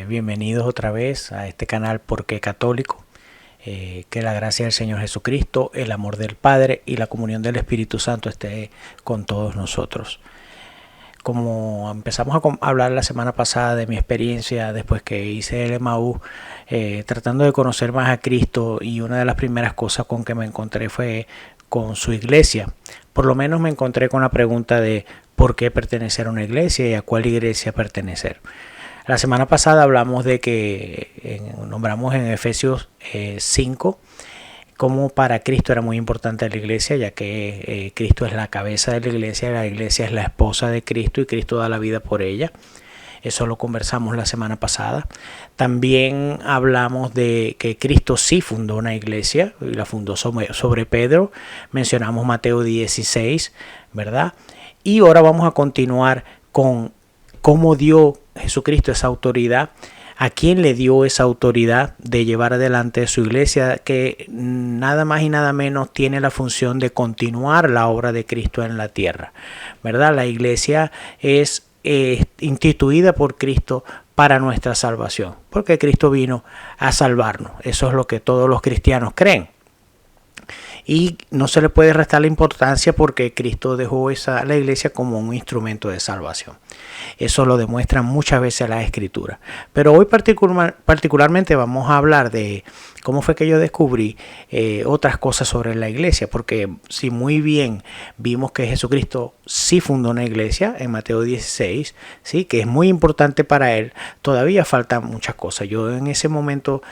Bienvenidos otra vez a este canal ¿Por qué Católico? Que la gracia del Señor Jesucristo, el amor del Padre y la comunión del Espíritu Santo esté con todos nosotros. Como empezamos a hablar la semana pasada de mi experiencia después que hice el Emaús, tratando de conocer más a Cristo, y una de las primeras cosas con que me encontré fue con su iglesia. Por lo menos me encontré con la pregunta de por qué pertenecer a una iglesia y a cuál iglesia pertenecer. La semana pasada hablamos de que nombramos en Efesios 5 cómo para Cristo era muy importante la iglesia, ya que Cristo es la cabeza de la iglesia es la esposa de Cristo y Cristo da la vida por ella. Eso lo conversamos la semana pasada. También hablamos de que Cristo sí fundó una iglesia y la fundó sobre Pedro. Mencionamos Mateo 16, ¿verdad? Y ahora vamos a continuar con cómo dio Jesucristo esa autoridad, a quién le dio esa autoridad de llevar adelante su iglesia, que nada más y nada menos tiene la función de continuar la obra de Cristo en la tierra, ¿verdad? La iglesia es instituida por Cristo para nuestra salvación, porque Cristo vino a salvarnos. Eso es lo que todos los cristianos creen. Y no se le puede restar la importancia porque Cristo dejó la iglesia como un instrumento de salvación. Eso lo demuestran muchas veces las Escrituras. Pero hoy particularmente vamos a hablar de cómo fue que yo descubrí otras cosas sobre la iglesia. Porque si muy bien vimos que Jesucristo sí fundó una iglesia en Mateo 16, ¿sí? Que es muy importante para él, todavía faltan muchas cosas. Yo en ese momento,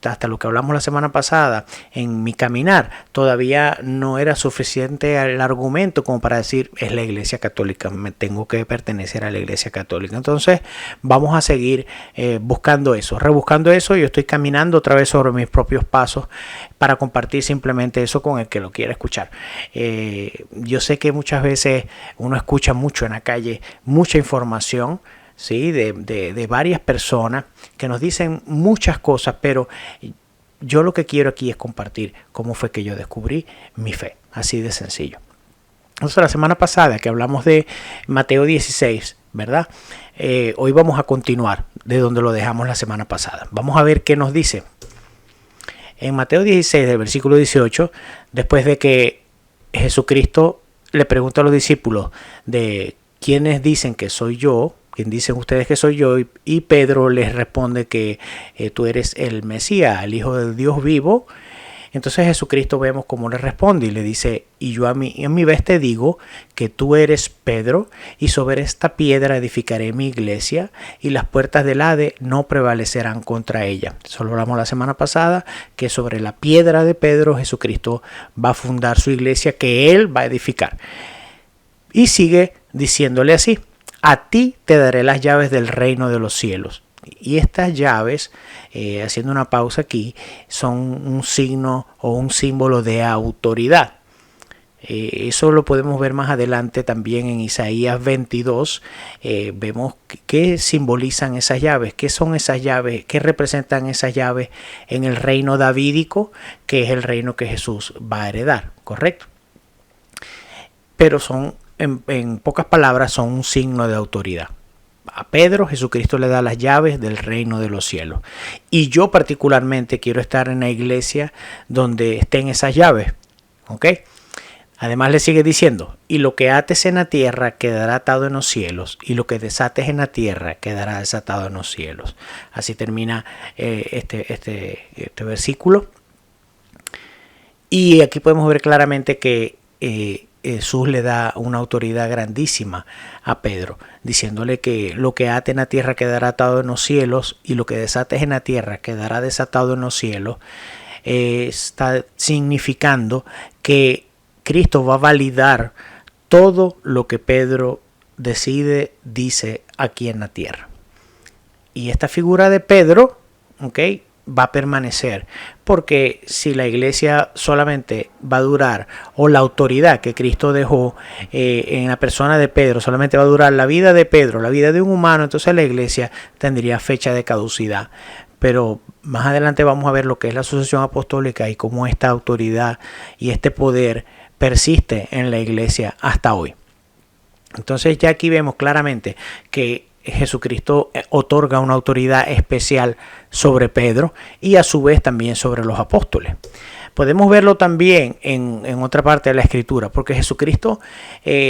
hasta lo que hablamos la semana pasada, en mi caminar, todavía no era suficiente el argumento como para decir es la iglesia católica, me tengo que pertenecer a la iglesia católica. Entonces vamos a seguir buscando eso, rebuscando eso. Yo estoy caminando otra vez sobre mis propios pasos para compartir simplemente eso con el que lo quiera escuchar. Yo sé que muchas veces uno escucha mucho en la calle, mucha información, ¿sí? de varias personas que nos dicen muchas cosas, pero yo lo que quiero aquí es compartir cómo fue que yo descubrí mi fe, así de sencillo. Entonces, la semana pasada que hablamos de Mateo 16, ¿verdad? Hoy vamos a continuar de donde lo dejamos la semana pasada. Vamos a ver qué nos dice. En Mateo 16, del versículo 18, después de que Jesucristo le pregunta a los discípulos de quiénes dicen que soy yo, quién dicen ustedes que soy yo, y Pedro les responde que tú eres el Mesías, el Hijo del Dios vivo. Entonces Jesucristo vemos cómo le responde y le dice, y yo en mi vez te digo que tú eres Pedro, y sobre esta piedra edificaré mi iglesia, y las puertas del Hades no prevalecerán contra ella. Solo hablamos la semana pasada que sobre la piedra de Pedro Jesucristo va a fundar su iglesia que él va a edificar. Y sigue diciéndole así, a ti te daré las llaves del reino de los cielos. Y estas llaves, haciendo una pausa aquí, son un signo o un símbolo de autoridad. Eso lo podemos ver más adelante también en Isaías 22. Vemos qué simbolizan esas llaves, qué son esas llaves, qué representan esas llaves en el reino davídico, que es el reino que Jesús va a heredar, ¿correcto? Pero son, en pocas palabras, son un signo de autoridad. A Pedro, Jesucristo le da las llaves del reino de los cielos. Y yo particularmente quiero estar en la iglesia donde estén esas llaves. ¿Ok? Además le sigue diciendo, y lo que ates en la tierra quedará atado en los cielos, y lo que desates en la tierra quedará desatado en los cielos. Así termina este versículo. Y aquí podemos ver claramente que Jesús le da una autoridad grandísima a Pedro, diciéndole que lo que ate en la tierra quedará atado en los cielos y lo que desates en la tierra quedará desatado en los cielos. Está significando que Cristo va a validar todo lo que Pedro dice aquí en la tierra. Y esta figura de Pedro, ¿ok?, va a permanecer, porque si la iglesia solamente va a durar, o la autoridad que Cristo dejó en la persona de Pedro solamente va a durar la vida de Pedro, la vida de un humano, entonces la iglesia tendría fecha de caducidad. Pero más adelante vamos a ver lo que es la sucesión apostólica y cómo esta autoridad y este poder persiste en la iglesia hasta hoy. Entonces ya aquí vemos claramente que Jesucristo otorga una autoridad especial sobre Pedro y a su vez también sobre los apóstoles. Podemos verlo también en otra parte de la Escritura, porque Jesucristo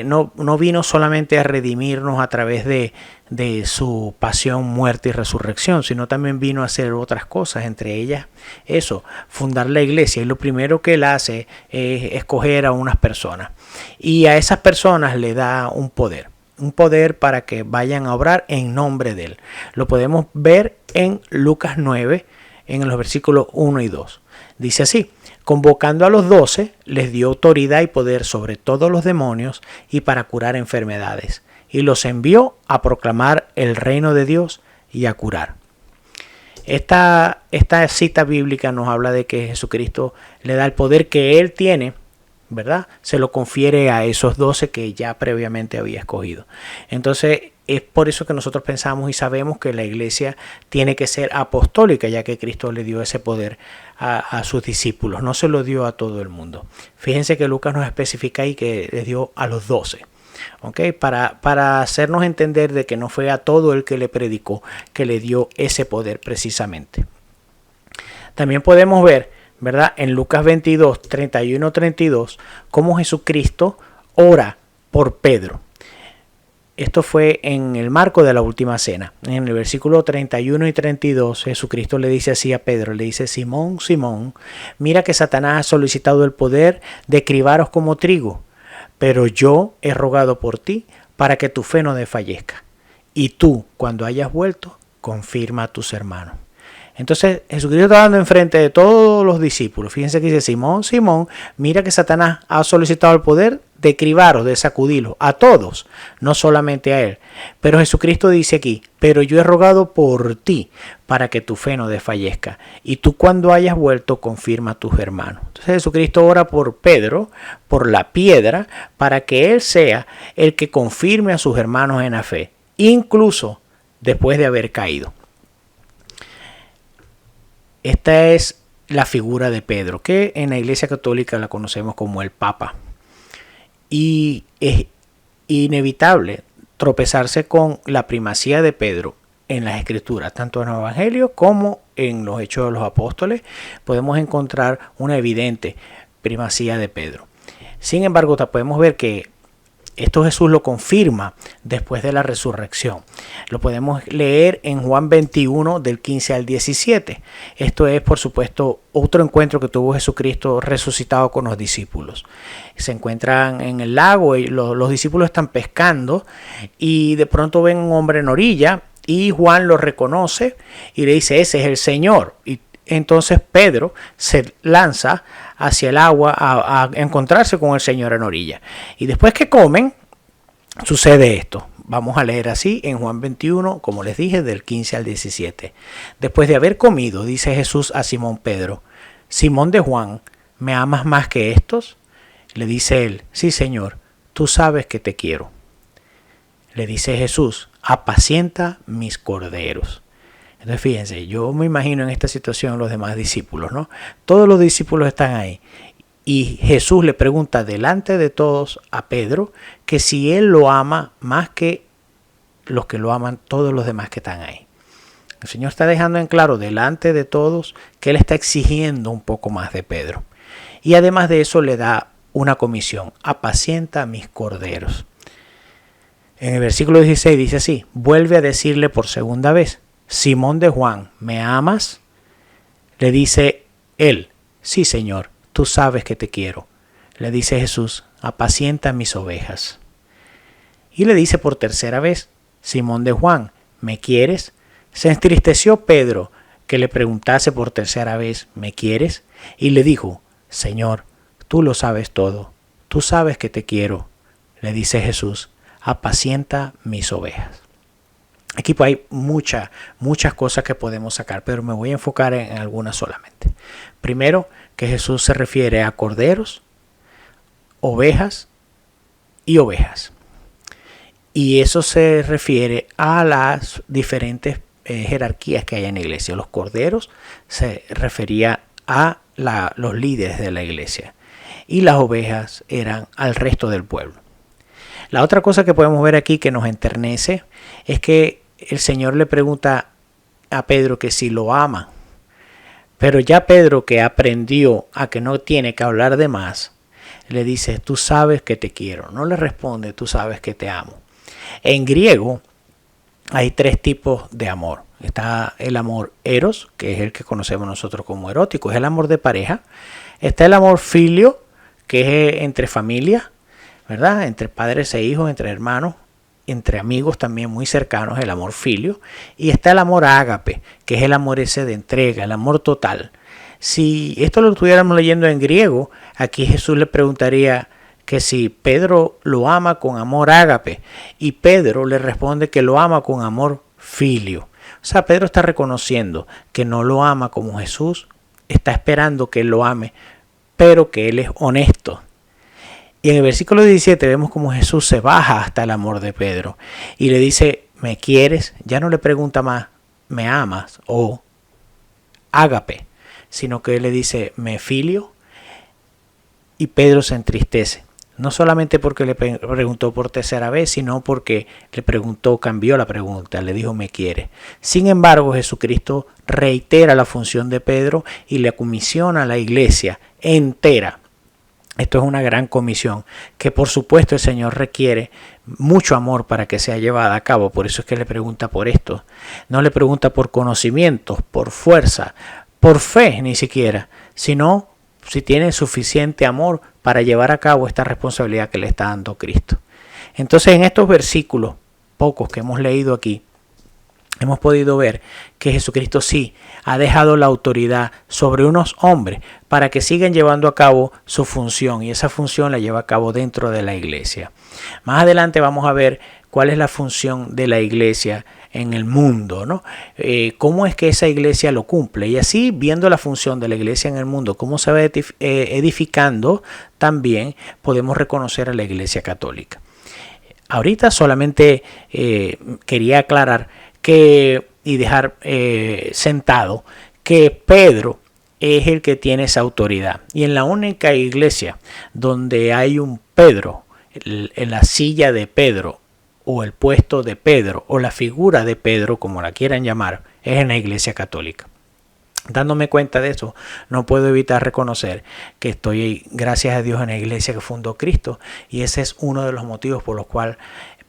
no vino solamente a redimirnos a través de su pasión, muerte y resurrección, sino también vino a hacer otras cosas, entre ellas eso, fundar la iglesia. Y lo primero que él hace es escoger a unas personas. Y a esas personas le da un poder para que vayan a obrar en nombre de él. Lo podemos ver en Lucas 9, en los versículos 1 y 2. Dice así: convocando a los 12, les dio autoridad y poder sobre todos los demonios y para curar enfermedades. Y los envió a proclamar el reino de Dios y a curar. Esta cita bíblica nos habla de que Jesucristo le da el poder que él tiene, ¿verdad? Se lo confiere a esos 12 que ya previamente había escogido. Entonces es por eso que nosotros pensamos y sabemos que la iglesia tiene que ser apostólica, ya que Cristo le dio ese poder a sus discípulos. No se lo dio a todo el mundo. Fíjense que Lucas nos especifica ahí que les dio a los 12. ¿Okay? Para hacernos entender de que no fue a todo el que le predicó que le dio ese poder precisamente. También podemos ver, ¿verdad?, en Lucas 22, 31-32, cómo Jesucristo ora por Pedro. Esto fue en el marco de la última cena. En el versículo 31 y 32, Jesucristo le dice así a Pedro, le dice: Simón, Simón, mira que Satanás ha solicitado el poder de cribaros como trigo, pero yo he rogado por ti para que tu fe no desfallezca. Y tú, cuando hayas vuelto, confirma a tus hermanos. Entonces Jesucristo está dando enfrente de todos los discípulos. Fíjense que dice: Simón, Simón, mira que Satanás ha solicitado el poder de cribaros, de sacudirlos, a todos, no solamente a él. Pero Jesucristo dice aquí: pero yo he rogado por ti para que tu fe no desfallezca. Y tú, cuando hayas vuelto, confirma a tus hermanos. Entonces Jesucristo ora por Pedro, por la piedra, para que él sea el que confirme a sus hermanos en la fe, incluso después de haber caído. Esta es la figura de Pedro, que en la Iglesia Católica la conocemos como el Papa. Y es inevitable tropezarse con la primacía de Pedro en las Escrituras, tanto en los Evangelios como en los Hechos de los Apóstoles. Podemos encontrar una evidente primacía de Pedro. Sin embargo, podemos ver que esto Jesús lo confirma después de la resurrección. Lo podemos leer en Juan 21 del 15 al 17. Esto es, por supuesto, otro encuentro que tuvo Jesucristo resucitado con los discípulos. Se encuentran en el lago y los discípulos están pescando y de pronto ven un hombre en orilla y Juan lo reconoce y le dice: ese es el Señor. Y entonces Pedro se lanza hacia el agua a encontrarse con el Señor en orilla. Y después que comen, sucede esto. Vamos a leer así en Juan 21, como les dije, del 15 al 17. Después de haber comido, dice Jesús a Simón Pedro: Simón de Juan, ¿me amas más que estos? Le dice él: sí, Señor, tú sabes que te quiero. Le dice Jesús: apacienta mis corderos. Entonces fíjense, yo me imagino en esta situación los demás discípulos, ¿no? Todos los discípulos están ahí. Y Jesús le pregunta delante de todos a Pedro que si él lo ama más que los que lo aman todos los demás que están ahí. El Señor está dejando en claro delante de todos que él está exigiendo un poco más de Pedro. Y además de eso le da una comisión: apacienta mis corderos. En el versículo 16 dice así: vuelve a decirle por segunda vez: Simón de Juan, ¿me amas? Le dice él: sí, Señor, tú sabes que te quiero. Le dice Jesús: apacienta mis ovejas. Y le dice por tercera vez: Simón de Juan, ¿me quieres? Se entristeció Pedro que le preguntase por tercera vez: ¿me quieres? Y le dijo: Señor, tú lo sabes todo, tú sabes que te quiero. Le dice Jesús: apacienta mis ovejas. Aquí hay muchas cosas que podemos sacar, pero me voy a enfocar en algunas solamente. Primero, que Jesús se refiere a corderos, ovejas y ovejas. Y eso se refiere a las diferentes jerarquías que hay en la iglesia. Los corderos se refería a los líderes de la iglesia y las ovejas eran al resto del pueblo. La otra cosa que podemos ver aquí que nos enternece es que el Señor le pregunta a Pedro que si lo ama. Pero ya Pedro, que aprendió a que no tiene que hablar de más, le dice, tú sabes que te quiero. No le responde, tú sabes que te amo. En griego hay tres tipos de amor. Está el amor eros, que es el que conocemos nosotros como erótico, es el amor de pareja. Está el amor filio, que es entre familia, ¿verdad? Entre padres e hijos, entre hermanos, entre amigos también muy cercanos, el amor filio. Y está el amor ágape, que es el amor ese de entrega, el amor total. Si esto lo estuviéramos leyendo en griego, aquí Jesús le preguntaría que si Pedro lo ama con amor ágape, y Pedro le responde que lo ama con amor filio. O sea, Pedro está reconociendo que no lo ama como Jesús, está esperando que él lo ame, pero que él es honesto. Y en el versículo 17 vemos como Jesús se baja hasta el amor de Pedro y le dice, ¿me quieres? Ya no le pregunta más, ¿me amas? O ágape, sino que él le dice, ¿me filio? Y Pedro se entristece. No solamente porque le preguntó por tercera vez, sino porque le preguntó, cambió la pregunta, le dijo, ¿me quiere? Sin embargo, Jesucristo reitera la función de Pedro y le comisiona a la iglesia entera. Esto es una gran comisión que por supuesto el Señor requiere mucho amor para que sea llevada a cabo. Por eso es que le pregunta por esto. No le pregunta por conocimientos, por fuerza, por fe ni siquiera, sino si tiene suficiente amor para llevar a cabo esta responsabilidad que le está dando Cristo. Entonces en estos versículos, pocos que hemos leído aquí, hemos podido ver que Jesucristo sí ha dejado la autoridad sobre unos hombres para que sigan llevando a cabo su función, y esa función la lleva a cabo dentro de la iglesia. Más adelante vamos a ver cuál es la función de la iglesia en el mundo, ¿no? Cómo es que esa iglesia lo cumple, y así viendo la función de la iglesia en el mundo, cómo se va edificando, también podemos reconocer a la iglesia católica. Ahorita solamente quería aclarar y dejar sentado que Pedro es el que tiene esa autoridad, y en la única iglesia donde hay un Pedro, en la silla de Pedro o el puesto de Pedro o la figura de Pedro, como la quieran llamar, es en la iglesia católica. Dándome cuenta de eso, no puedo evitar reconocer que estoy, gracias a Dios, en la iglesia que fundó Cristo, y ese es uno de los motivos por los cuales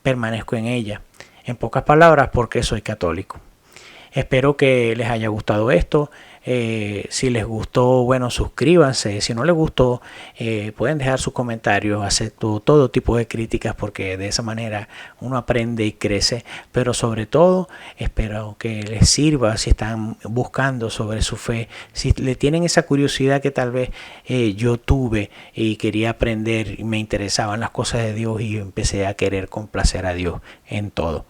permanezco en ella. En pocas palabras, porque soy católico. Espero que les haya gustado esto. Si les gustó, bueno, suscríbanse. Si no les gustó, pueden dejar sus comentarios. Acepto todo tipo de críticas porque de esa manera uno aprende y crece. Pero sobre todo, espero que les sirva si están buscando sobre su fe. Si le tienen esa curiosidad que tal vez yo tuve y quería aprender y me interesaban las cosas de Dios y empecé a querer complacer a Dios en todo.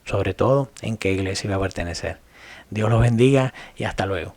Sobre todo en qué iglesia iba a pertenecer. Dios los bendiga y hasta luego.